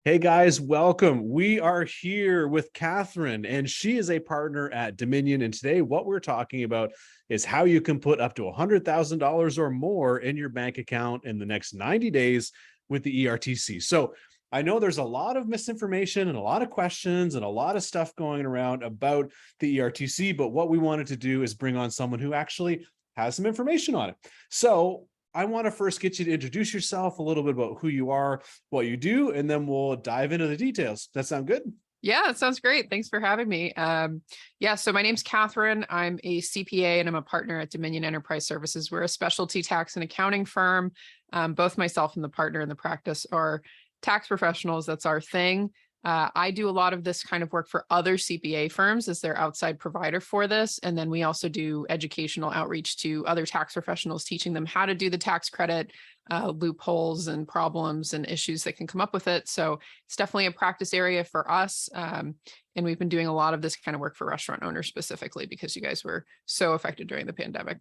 Hey guys, welcome. We are here with Catherine, and she is a partner at Dominion. And today, what we're talking about is how you can put up to $100,000 or more in your bank account in the next 90 days with the ERTC. So, I know there's a lot of misinformation and a lot of questions and a lot of stuff going around about the ERTC, but what we wanted to do is bring on someone who actually has some information on it. So, I want to first get you to introduce yourself, a little bit about who you are, what you do, and then we'll dive into the details. That sound good? Yeah, it sounds great. Thanks for having me. So my name's Catherine. I'm a CPA and I'm a partner at Dominion Enterprise Services. We're a specialty tax and accounting firm. Both myself and the partner in the practice are tax professionals. That's our thing. I do a lot of this kind of work for other CPA firms as their outside provider for this. And then we also do educational outreach to other tax professionals, teaching them how to do the tax credit, loopholes and problems and issues that can come up with it. So it's definitely a practice area for us. And we've been doing a lot of this kind of work for restaurant owners specifically because you guys were so affected during the pandemic.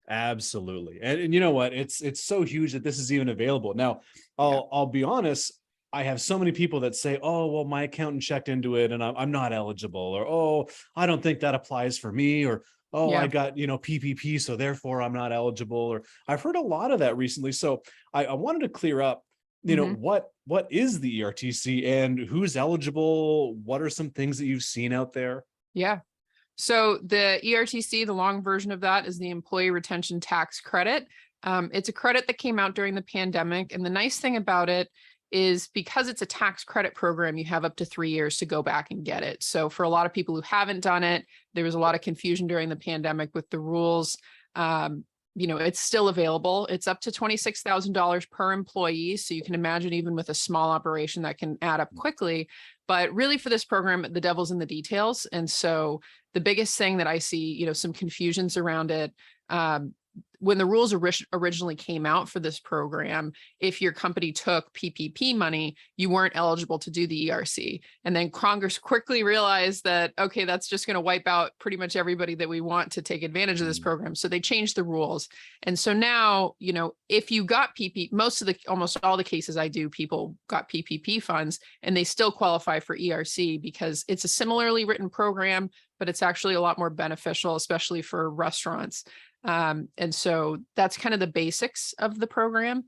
Absolutely. And you know what? It's so huge that this is even available. Now, I'll be honest. I have so many people that say, oh, well, my accountant checked into it and I'm not eligible, or, oh, I don't think that applies for me, or, oh, I got, PPP, so therefore I'm not eligible. Or I've heard a lot of that recently. So I wanted to clear up, what is the ERTC and who's eligible? What are some things that you've seen out there? Yeah. So the ERTC, the long version of that is the Employee Retention Tax Credit. It's a credit that came out during the pandemic. And the nice thing about it is because it's a tax credit program, you have up to 3 years to go back and get it. So for a lot of people who haven't done it, there was a lot of confusion during the pandemic with the rules. It's still available. It's up to $26,000 per employee. So you can imagine even with a small operation that can add up quickly. But really for this program, the devil's in the details. And so the biggest thing that I see, some confusions around it, when the rules originally came out for this program, if your company took PPP money, you weren't eligible to do the ERC. And then Congress quickly realized that, okay, that's just going to wipe out pretty much everybody that we want to take advantage of this program. So they changed the rules. And so now, if you got almost all the cases I do, people got PPP funds and they still qualify for ERC because it's a similarly written program, but it's actually a lot more beneficial, especially for restaurants. And so that's kind of the basics of the program.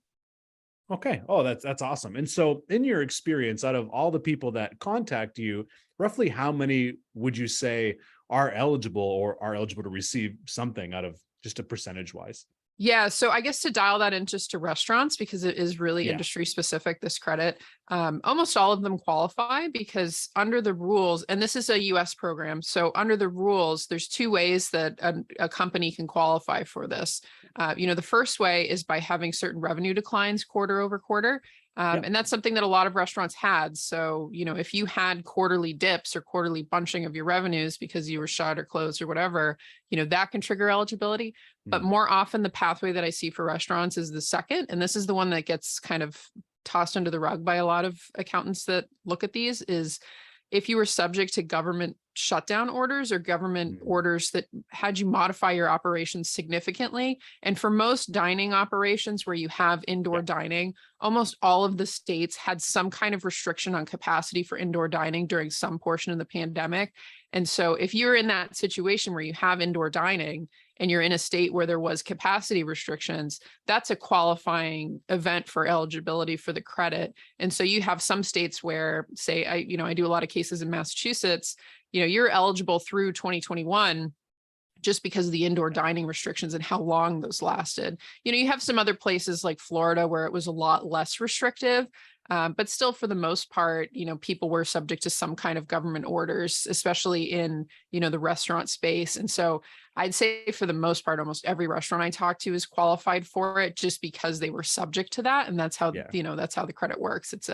Okay. Oh, that's awesome. And so in your experience, out of all the people that contact you, roughly how many would you say are eligible to receive something out of just a percentage wise? Yeah, so I guess to dial that in just to restaurants, because it is really industry specific, this credit, almost all of them qualify because under the rules, and this is a US program, so under the rules, there's two ways that a company can qualify for this. The first way is by having certain revenue declines quarter over quarter. And that's something that a lot of restaurants had. So, if you had quarterly dips or quarterly bunching of your revenues because you were shut or closed or whatever, that can trigger eligibility. But more often the pathway that I see for restaurants is the second. And this is the one that gets kind of tossed under the rug by a lot of accountants that look at these is if you were subject to government shutdown orders or government orders that had you modify your operations significantly. And for most dining operations where you have indoor dining, almost all of the states had some kind of restriction on capacity for indoor dining during some portion of the pandemic. And so if you're in that situation where you have indoor dining and you're in a state where there was capacity restrictions, that's a qualifying event for eligibility for the credit. And so you have some states where, say, I do a lot of cases in Massachusetts, you're eligible through 2021 just because of the indoor dining restrictions and how long those lasted. You have some other places like Florida where it was a lot less restrictive, but still for the most part, people were subject to some kind of government orders, especially in, the restaurant space. And so I'd say for the most part, almost every restaurant I talk to is qualified for it just because they were subject to that. And that's how, that's how the credit works. It's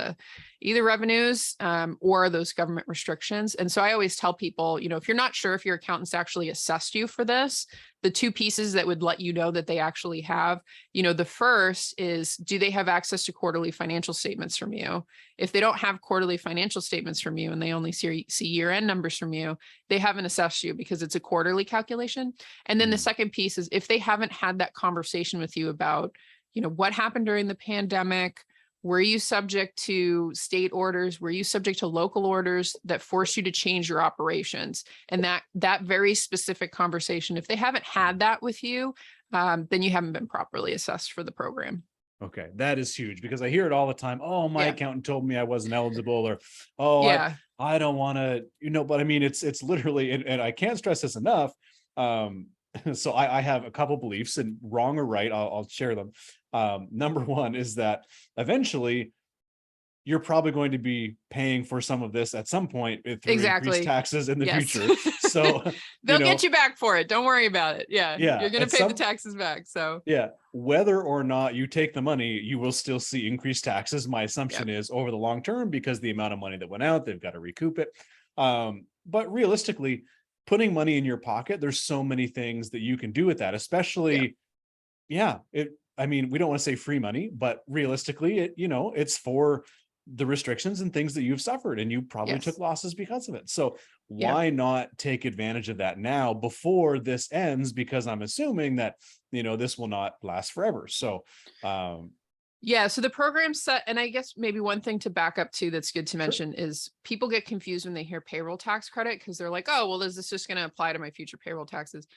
either revenues or those government restrictions. And so I always tell people, if you're not sure if your accountant's actually assessed you for this, the two pieces that would let you know that they actually have, the first is, do they have access to quarterly financial statements from you? If they don't have quarterly financial statements from you and they only see year-end numbers from you, they haven't assessed you because it's a quarterly calculation. And then the second piece is if they haven't had that conversation with you about, what happened during the pandemic, Were you subject to state orders? Were you subject to local orders that force you to change your operations? And that very specific conversation, if they haven't had that with you, then you haven't been properly assessed for the program. Okay, that is huge because I hear it all the time. Oh, my Yeah. accountant told me I wasn't eligible, or oh, Yeah. I don't want to, but I mean, it's literally, and I can't stress this enough. So I have a couple beliefs, and wrong or right, I'll share them. Number one is that eventually you're probably going to be paying for some of this at some point through increased Exactly. taxes in the Yes. future. So they'll get you back for it. Don't worry about it. Yeah. Yeah, You're going at to pay the some taxes back. So yeah, whether or not you take the money, you will still see increased taxes. My yep. assumption is over the long term, because the amount of money that went out, they've got to recoup it. But realistically, putting money in your pocket, there's so many things that you can do with that, especially, I mean, we don't want to say free money, but realistically, it's for the restrictions and things that you've suffered, and you probably Yes. took losses because of it. So Yep. why not take advantage of that now before this ends? Because I'm assuming that, this will not last forever. So, Yeah, so the program's set, and I guess maybe one thing to back up to that's good to sure. mention is people get confused when they hear payroll tax credit because they're like, oh, well, is this just going to apply to my future payroll taxes?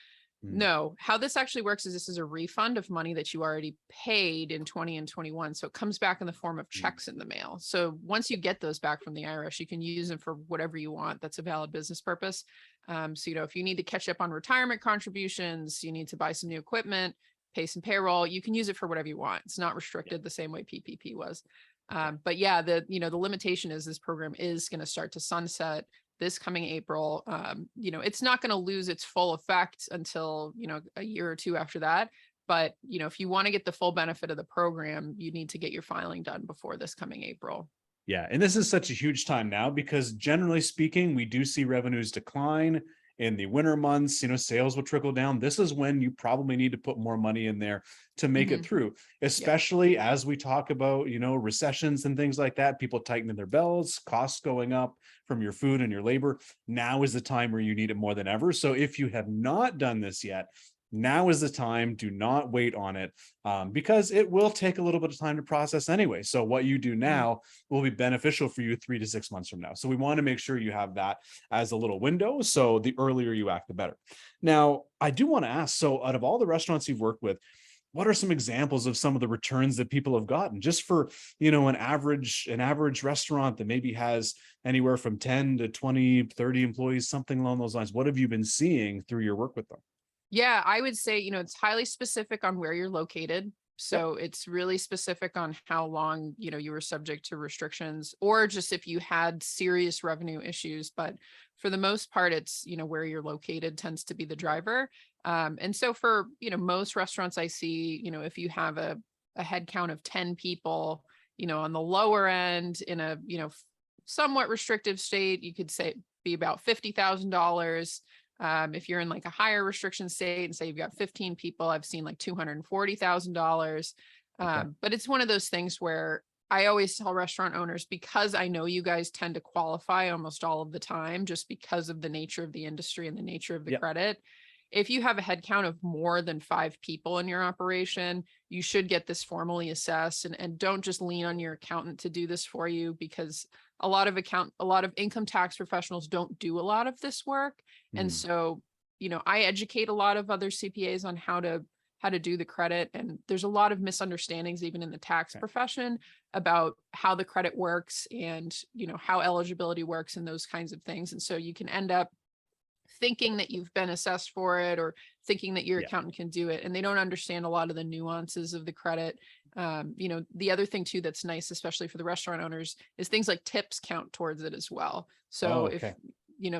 No, how this actually works is this is a refund of money that you already paid in 20 and 21. So it comes back in the form of checks in the mail. So once you get those back from the IRS, you can use them for whatever you want. That's a valid business purpose. So, if you need to catch up on retirement contributions, you need to buy some new equipment, pay some payroll, you can use it for whatever you want. It's not restricted the same way PPP was. But yeah, the limitation is this program is going to start to sunset this coming April. It's not going to lose its full effect until, a year or two after that. But, if you want to get the full benefit of the program, you need to get your filing done before this coming April. Yeah. And this is such a huge time now because generally speaking, we do see revenues decline in the winter months. Sales will trickle down. This is when you probably need to put more money in there to make it through, especially as we talk about, recessions and things like that, people tightening their belts, costs going up from your food and your labor. Now is the time where you need it more than ever. So if you have not done this yet, now is the time. Do not wait on it, because it will take a little bit of time to process anyway. So what you do now will be beneficial for you 3 to 6 months from now. So we want to make sure you have that as a little window. So the earlier you act, the better. Now, I do want to ask, so out of all the restaurants you've worked with, what are some examples of some of the returns that people have gotten just for, an average restaurant that maybe has anywhere from 10 to 20, 30 employees, something along those lines? What have you been seeing through your work with them? Yeah, I would say, it's highly specific on where you're located. So it's really specific on how long, you were subject to restrictions, or just if you had serious revenue issues. But for the most part, it's, where you're located tends to be the driver. And so for, most restaurants I see, if you have a head count of 10 people, on the lower end in a, somewhat restrictive state, you could say be about $50,000. If you're in like a higher restriction state and say you've got 15 people, I've seen like $240,000. But it's one of those things where I always tell restaurant owners, because I know you guys tend to qualify almost all of the time, just because of the nature of the industry and the nature of the credit. If you have a head count of more than 5 people in your operation, you should get this formally assessed, and don't just lean on your accountant to do this for you, because a lot of income tax professionals don't do a lot of this work. And so, I educate a lot of other CPAs on how to do the credit. And there's a lot of misunderstandings even in the tax profession about how the credit works and, how eligibility works and those kinds of things. And so you can end up thinking that you've been assessed for it, or thinking that your accountant can do it, and they don't understand a lot of the nuances of the credit. The other thing too that's nice, especially for the restaurant owners, is things like tips count towards it as well. So if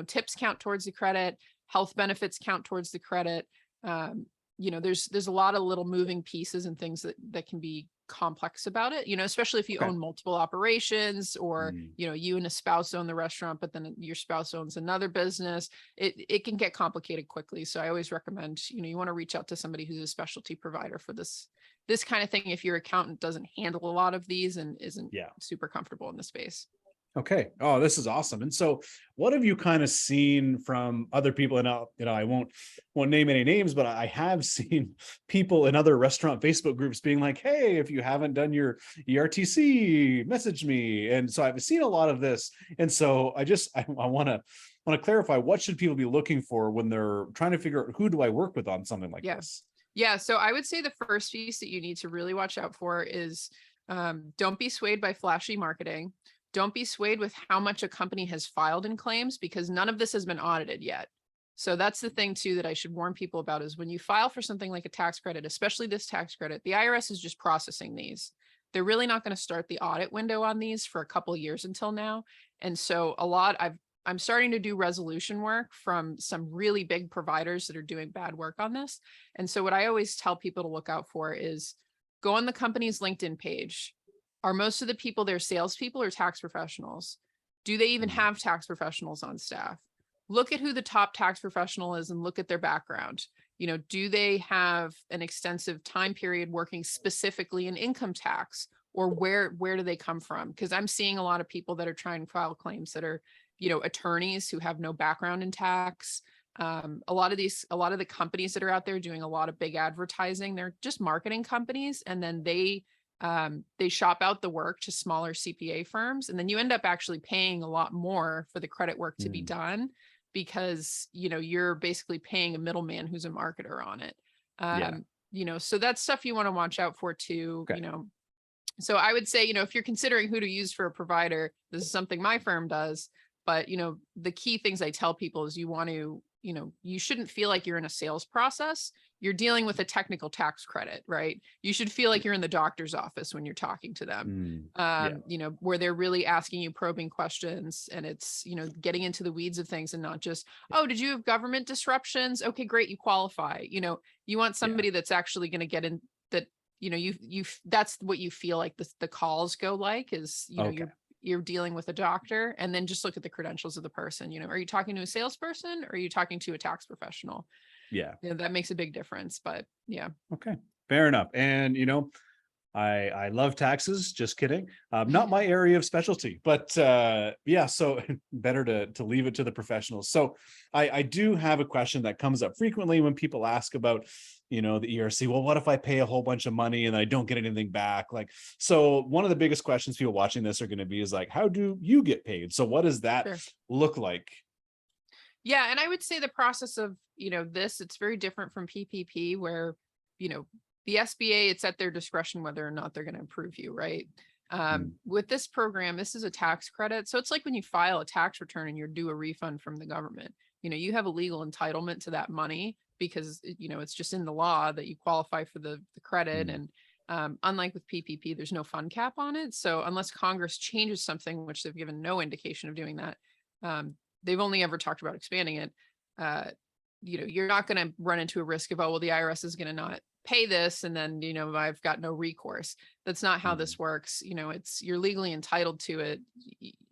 tips count towards the credit, health benefits count towards the credit. There's a lot of little moving pieces and things that can be complex about it, especially if you own multiple operations, or, you and a spouse own the restaurant, but then your spouse owns another business. It can get complicated quickly. So I always recommend, you want to reach out to somebody who's a specialty provider for this kind of thing, if your accountant doesn't handle a lot of these and isn't super comfortable in the space. Okay. Oh, this is awesome. And so what have you kind of seen from other people? And I won't name any names, but I have seen people in other restaurant Facebook groups being like, hey, if you haven't done your ERTC, message me. And so I've seen a lot of this. And so I want to clarify, what should people be looking for when they're trying to figure out who do I work with on something like Yeah. this? Yeah. So I would say the first piece that you need to really watch out for is don't be swayed by flashy marketing. Don't be swayed with how much a company has filed in claims, because none of this has been audited yet. So that's the thing too that I should warn people about, is when you file for something like a tax credit, especially this tax credit, the IRS is just processing these. They're really not going to start the audit window on these for a couple of years until now. And so I'm starting to do resolution work from some really big providers that are doing bad work on this. And so what I always tell people to look out for is go on the company's LinkedIn page. Are most of the people there salespeople or tax professionals? Do they even have tax professionals on staff? Look at who the top tax professional is and look at their background. Do they have an extensive time period working specifically in income tax, or where do they come from? Because I'm seeing a lot of people that are trying to file claims that are, attorneys who have no background in tax. A lot of the companies that are out there doing a lot of big advertising, they're just marketing companies, and then they shop out the work to smaller CPA firms, and then you end up actually paying a lot more for the credit work to be done, because you're basically paying a middleman who's a marketer on it. So that's stuff you want to watch out for too. Okay. So I would say, if you're considering who to use for a provider, this is something my firm does. But the key things I tell people is you shouldn't feel like you're in a sales process. You're dealing with a technical tax credit, right? You should feel like you're in the doctor's office when you're talking to them, where they're really asking you probing questions, and it's, getting into the weeds of things, and not just, oh, did you have government disruptions? Okay, great. You qualify. You want somebody that's actually going to get in that, that's what you feel like the calls go like, is, you're dealing with a doctor, and then just look at the credentials of the person. Are you talking to a salesperson, or are you talking to a tax professional? Yeah. That makes a big difference, but yeah. Okay. Fair enough. And, I love taxes. Just kidding. Not my area of specialty, but yeah, so better to leave it to the professionals. So I do have a question that comes up frequently when people ask about, the ERC. Well, what if I pay a whole bunch of money and I don't get anything back? So one of the biggest questions people watching this are going to be is how do you get paid? So what does that look like? Yeah. And I would say the process of, it's very different from PPP, where, the SBA, it's at their discretion whether or not they're going to approve you, right? With this program, this is a tax credit. So it's like when you file a tax return and you're due a refund from the government, you have a legal entitlement to that money, because, it's just in the law that you qualify for the credit. And unlike with PPP, there's no fund cap on it. So unless Congress changes something, which they've given no indication of doing that, they've only ever talked about expanding it. You're not going to run into a risk of, oh, well, the IRS is going to not pay this, and then, I've got no recourse. That's not how this works. You're legally entitled to it.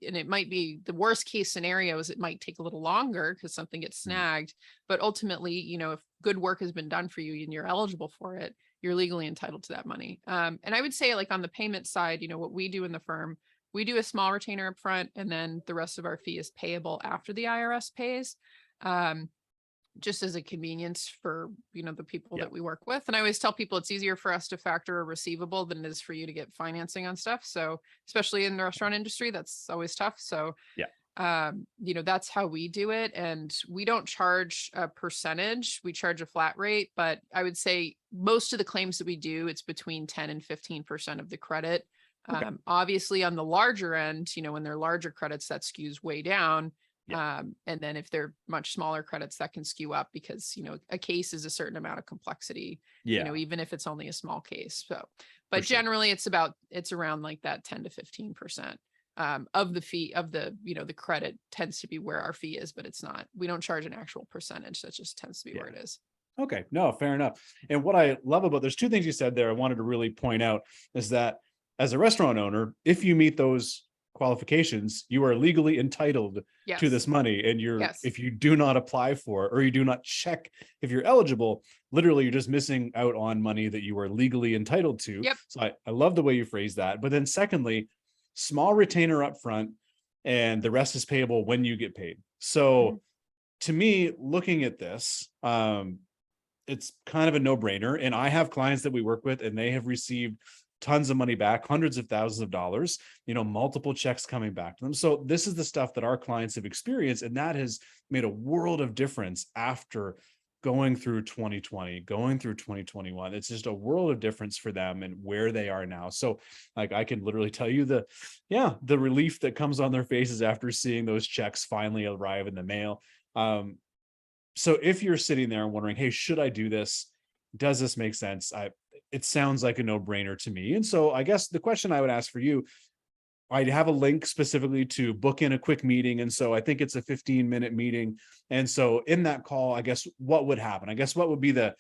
And it might be, the worst case scenario is it might take a little longer because something gets snagged. But ultimately, if good work has been done for you and you're eligible for it, you're legally entitled to that money. And I would say, on the payment side, what we do in the firm, we do a small retainer up front, and then the rest of our fee is payable after the IRS pays. Just as a convenience for, the people that we work with. And I always tell people it's easier for us to factor a receivable than it is for you to get financing on stuff. So especially in the restaurant industry, that's always tough. So, that's how we do it. And we don't charge a percentage, we charge a flat rate. But I would say most of the claims that we do, it's between 10 and 15% of the credit. Obviously on the larger end, when they're larger credits, that skews way down. And then if they're much smaller credits, that can skew up, because, a case is a certain amount of complexity, even if it's only a small case. So, but generally it's around like that 10 to 15% of the fee of the, the credit tends to be where our fee is, but it's not, we don't charge an actual percentage. That just tends to be where it is. Okay. No, fair enough. And what I love about, there's two things you said there I wanted to really point out, is that as a restaurant owner, if you meet those qualifications, you are legally entitled to this money. And if you do not apply for it, or you do not check if you're eligible, literally you're just missing out on money that you are legally entitled to. So I love the way you phrase that. But then secondly, small retainer up front, and the rest is payable when you get paid. So to me, looking at this, it's kind of a no-brainer. And I have clients that we work with, and they have received tons of money back, hundreds of thousands of dollars, multiple checks coming back to them. So this is the stuff that our clients have experienced, and that has made a world of difference after going through 2020, going through 2021. It's just a world of difference for them and where they are now. So like, I can literally tell you the relief that comes on their faces after seeing those checks finally arrive in the mail. So if you're sitting there and wondering, hey, should I do this? Does this make sense? It sounds like a no-brainer to me. And so I guess the question I would ask for you, I have a link specifically to book in a quick meeting. And so I think it's a 15-minute meeting. And so in that call, I guess what would happen? I guess what would be the,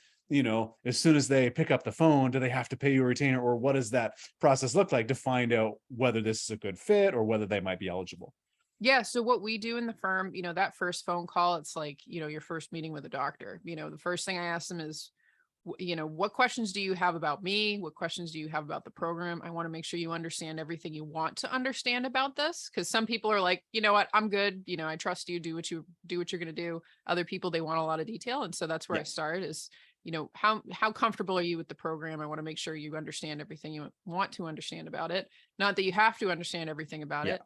as soon as they pick up the phone, do they have to pay you a retainer, or what does that process look like to find out whether this is a good fit or whether they might be eligible? Yeah. So what we do in the firm, that first phone call, it's like, your first meeting with a doctor. The first thing I ask them is, what questions do you have about me? What questions do you have about the program? I want to make sure you understand everything you want to understand about this. Cause some people are like, you know what, I'm good. I trust you, do what you're going to do. Other people, they want a lot of detail. And so that's where I start is, how comfortable are you with the program? I want to make sure you understand everything you want to understand about it. Not that you have to understand everything about it.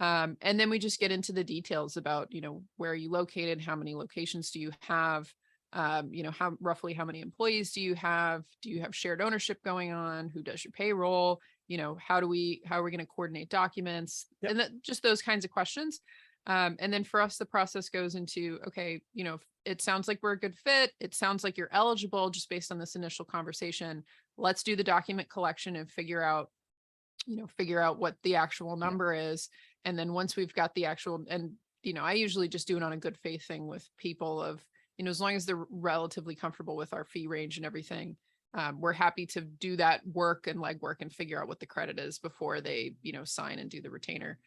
And then we just get into the details about, where are you located? How many locations do you have? Roughly how many employees do you have? Do you have shared ownership going on? Who does your payroll? How are we going to coordinate documents? And just those kinds of questions. And then for us, the process goes into, okay, it sounds like we're a good fit. It sounds like you're eligible just based on this initial conversation. Let's do the document collection and figure out what the actual number is. And then once we've got the actual, and, I usually just do it on a good faith thing with people of, as long as they're relatively comfortable with our fee range and everything, we're happy to do that work and legwork and figure out what the credit is before they, sign and do the retainer.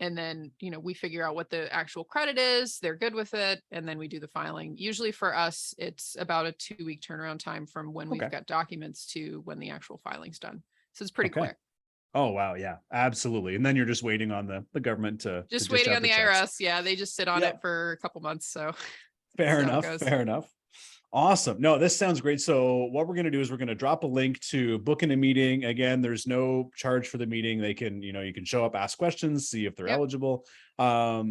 And then, we figure out what the actual credit is, they're good with it. And then we do the filing. Usually for us, it's about a 2-week turnaround time from when we've got documents to when the actual filing's done. So it's pretty quick. Oh, wow. Yeah, absolutely. And then you're just waiting on the government to just dish waiting out on the checks. IRS. Yeah. They just sit on it for a couple months. So fair enough. Awesome. No, this sounds great. So what we're going to do is we're going to drop a link to book in a meeting. Again, there's no charge for the meeting. They can, you can show up, ask questions, see if they're eligible. How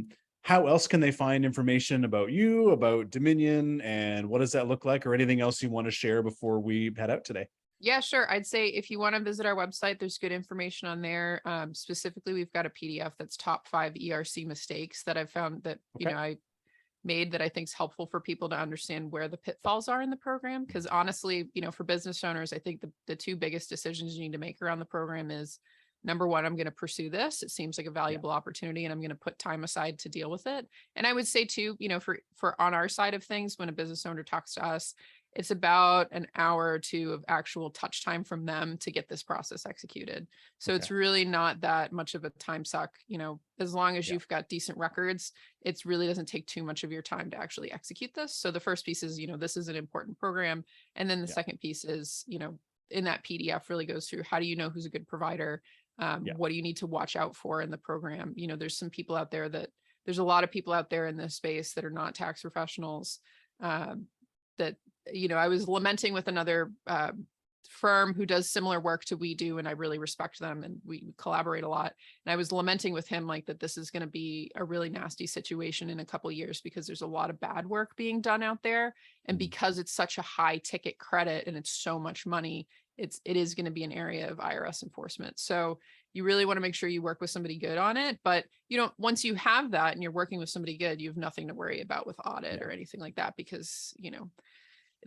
else can they find information about you, about Dominion, and what does that look like, or anything else you want to share before we head out today? Yeah, sure. I'd say if you want to visit our website, there's good information on there. Specifically, we've got a PDF that's top 5 ERC mistakes that I've found that, I made that I think is helpful for people to understand where the pitfalls are in the program. Because honestly, for business owners, I think the 2 biggest decisions you need to make around the program is, number one, I'm going to pursue this. It seems like a valuable opportunity, and I'm going to put time aside to deal with it. And I would say too, for on our side of things, when a business owner talks to us, it's about an hour or 2 of actual touch time from them to get this process executed. So it's really not that much of a time suck, as long as you've got decent records, it really doesn't take too much of your time to actually execute this. So the first piece is, this is an important program. And then the second piece is, in that PDF really goes through, how do you know who's a good provider? What do you need to watch out for in the program? There's some people out there there's a lot of people out there in this space that are not tax professionals, that, I was lamenting with another firm who does similar work to we do, and I really respect them and we collaborate a lot. And I was lamenting with him that this is going to be a really nasty situation in a couple of years because there's a lot of bad work being done out there. And because it's such a high ticket credit and it's so much money, it is going to be an area of IRS enforcement. So you really want to make sure you work with somebody good on it. But once you have that and you're working with somebody good, you have nothing to worry about with audit or anything like that, because,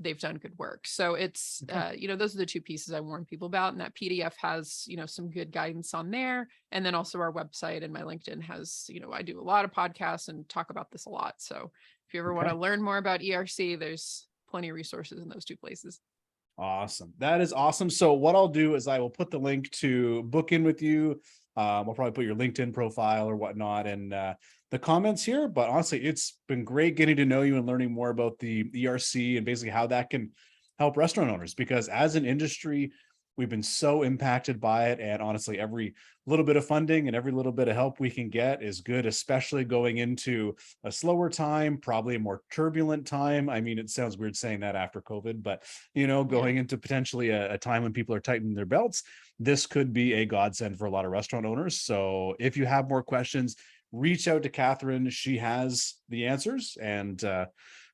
they've done good work. So it's, those are the 2 pieces I warn people about. And that PDF has, some good guidance on there. And then also our website and my LinkedIn has, I do a lot of podcasts and talk about this a lot. So if you ever want to learn more about ERC, there's plenty of resources in those 2 places. Awesome. That is awesome. So what I'll do is I will put the link to book in with you. I'll probably put your LinkedIn profile or whatnot in the comments here. But honestly, it's been great getting to know you and learning more about the ERC and basically how that can help restaurant owners. Because as an industry, we've been so impacted by it. And honestly, every little bit of funding and every little bit of help we can get is good, especially going into a slower time, probably a more turbulent time. I mean, it sounds weird saying that after COVID, but going into potentially a time when people are tightening their belts, this could be a godsend for a lot of restaurant owners. So if you have more questions, reach out to Catherine. She has the answers. And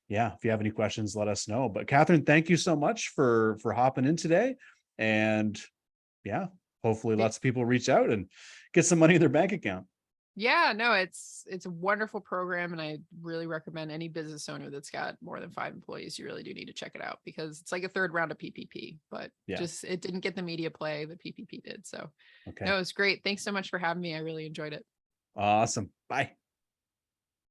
yeah, if you have any questions, let us know. But Catherine, thank you so much for hopping in today. And yeah, hopefully lots of people reach out and get some money in their bank account. Yeah, no, it's a wonderful program, and I really recommend any business owner that's got more than 5 employees, you really do need to check it out, because it's like a third round of PPP, but just it didn't get the media play the PPP did. So Okay. no, it's great. Thanks so much for having me. I really enjoyed it. Awesome. Bye.